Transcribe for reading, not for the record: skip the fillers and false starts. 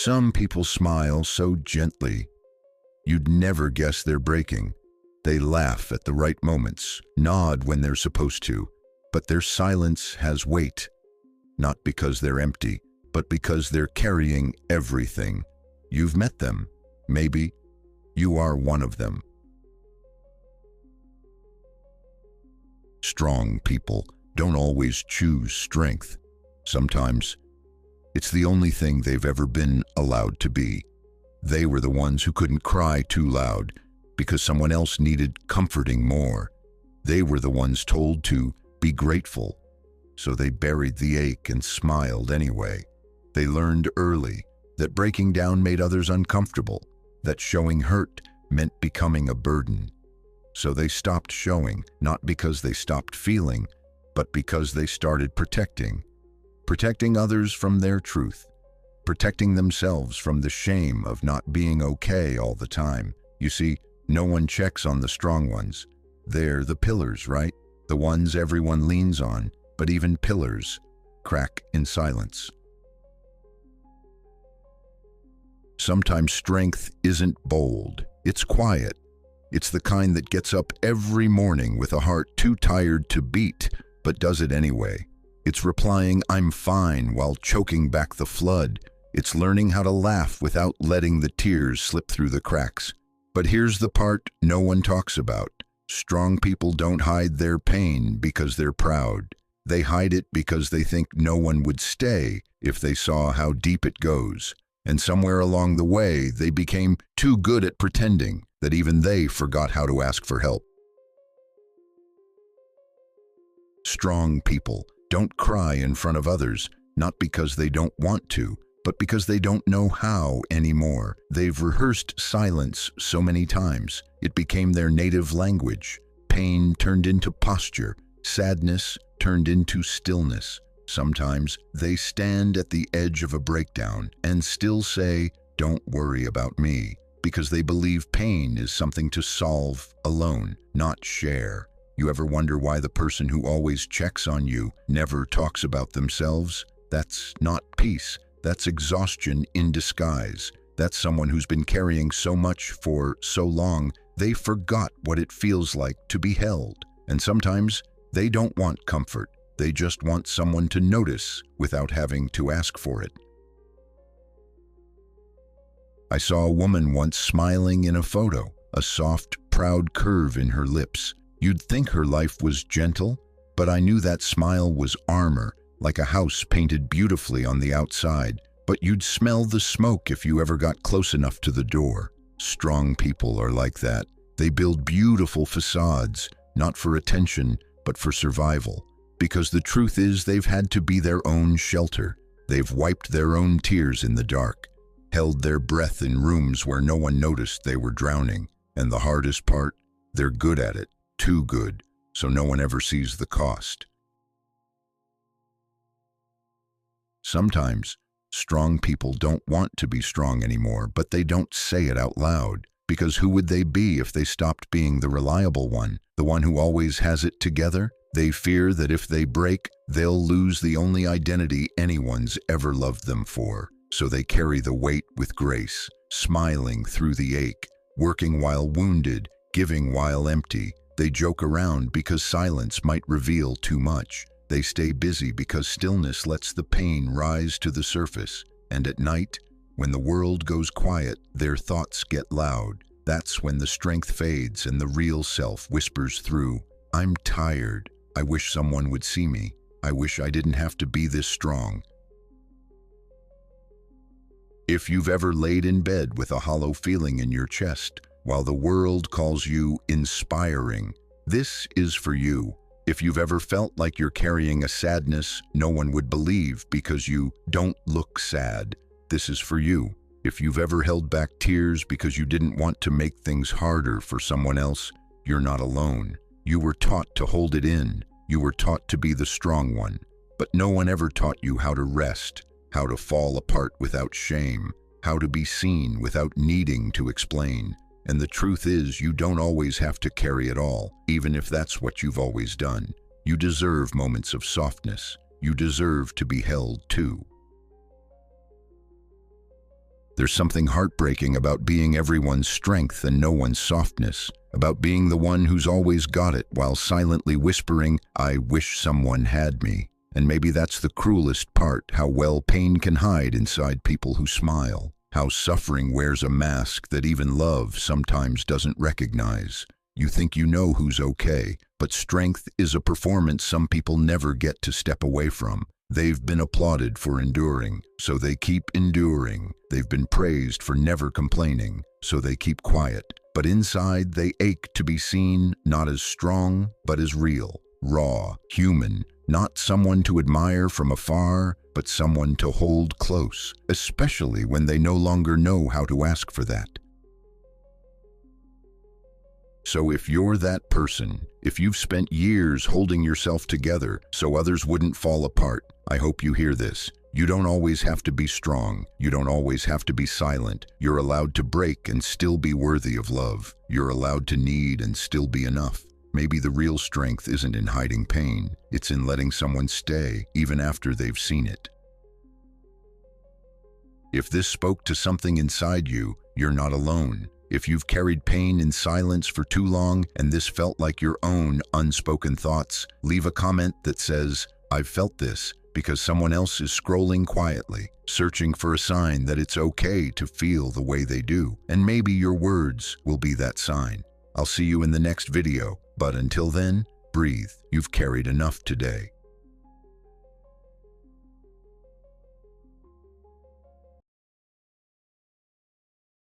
Some people smile so gently, you'd never guess they're breaking. They laugh at the right moments, nod when they're supposed to, but their silence has weight, not because they're empty, but because they're carrying everything. You've met them. Maybe you are one of them. Strong people don't always choose strength. Sometimes it's the only thing they've ever been allowed to be. They were the ones who couldn't cry too loud because someone else needed comforting more. They were the ones told to be grateful, so they buried the ache and smiled anyway. They learned early that breaking down made others uncomfortable, that showing hurt meant becoming a burden. So they stopped showing, not because they stopped feeling, but because they started protecting others from their truth, protecting themselves from the shame of not being okay all the time. You see, no one checks on the strong ones. They're the pillars, right? The ones everyone leans on, but even pillars crack in silence. Sometimes strength isn't bold, it's quiet. It's the kind that gets up every morning with a heart too tired to beat, but does it anyway. It's replying, "I'm fine," while choking back the flood. It's learning how to laugh without letting the tears slip through the cracks. But here's the part no one talks about. Strong people don't hide their pain because they're proud. They hide it because they think no one would stay if they saw how deep it goes. And somewhere along the way, they became too good at pretending that even they forgot how to ask for help. Strong people don't cry in front of others, not because they don't want to, but because they don't know how anymore. They've rehearsed silence so many times, it became their native language. Pain turned into posture, sadness turned into stillness. Sometimes they stand at the edge of a breakdown and still say, "Don't worry about me," because they believe pain is something to solve alone, not share. You ever wonder why the person who always checks on you never talks about themselves? That's not peace. That's exhaustion in disguise. That's someone who's been carrying so much for so long, they forgot what it feels like to be held. And sometimes they don't want comfort. They just want someone to notice without having to ask for it. I saw a woman once smiling in a photo, a soft, proud curve in her lips. You'd think her life was gentle, but I knew that smile was armor, like a house painted beautifully on the outside, but you'd smell the smoke if you ever got close enough to the door. Strong people are like that. They build beautiful facades, not for attention, but for survival. Because the truth is they've had to be their own shelter. They've wiped their own tears in the dark, held their breath in rooms where no one noticed they were drowning. And the hardest part, they're good at it, too good, so no one ever sees the cost. Sometimes, strong people don't want to be strong anymore, but they don't say it out loud. Because who would they be if they stopped being the reliable one, the one who always has it together? They fear that if they break, they'll lose the only identity anyone's ever loved them for. So they carry the weight with grace, smiling through the ache, working while wounded, giving while empty. They joke around because silence might reveal too much. They stay busy because stillness lets the pain rise to the surface. And at night, when the world goes quiet, their thoughts get loud. That's when the strength fades and the real self whispers through, "I'm tired. I wish someone would see me. I wish I didn't have to be this strong." If you've ever laid in bed with a hollow feeling in your chest, while the world calls you inspiring, this is for you. If you've ever felt like you're carrying a sadness no one would believe because you don't look sad, this is for you. If you've ever held back tears because you didn't want to make things harder for someone else, you're not alone. You were taught to hold it in. You were taught to be the strong one. But no one ever taught you how to rest, how to fall apart without shame, how to be seen without needing to explain. And the truth is, you don't always have to carry it all, even if that's what you've always done. You deserve moments of softness. You deserve to be held too. There's something heartbreaking about being everyone's strength and no one's softness, about being the one who's always got it while silently whispering, "I wish someone had me." And maybe that's the cruelest part, how well pain can hide inside people who smile, how suffering wears a mask that even love sometimes doesn't recognize. You think you know who's okay, but strength is a performance some people never get to step away from. They've been applauded for enduring, so they keep enduring. They've been praised for never complaining, so they keep quiet. But inside, they ache to be seen, not as strong, but as real, raw, human, not someone to admire from afar, but someone to hold close, especially when they no longer know how to ask for that. So if you're that person, if you've spent years holding yourself together so others wouldn't fall apart, I hope you hear this. You don't always have to be strong. You don't always have to be silent. You're allowed to break and still be worthy of love. You're allowed to need and still be enough. Maybe the real strength isn't in hiding pain. It's in letting someone stay, even after they've seen it. If this spoke to something inside you, you're not alone. If you've carried pain in silence for too long and this felt like your own unspoken thoughts, leave a comment that says, "I've felt this," because someone else is scrolling quietly, searching for a sign that it's okay to feel the way they do. And maybe your words will be that sign. I'll see you in the next video, but until then, breathe. You've carried enough today.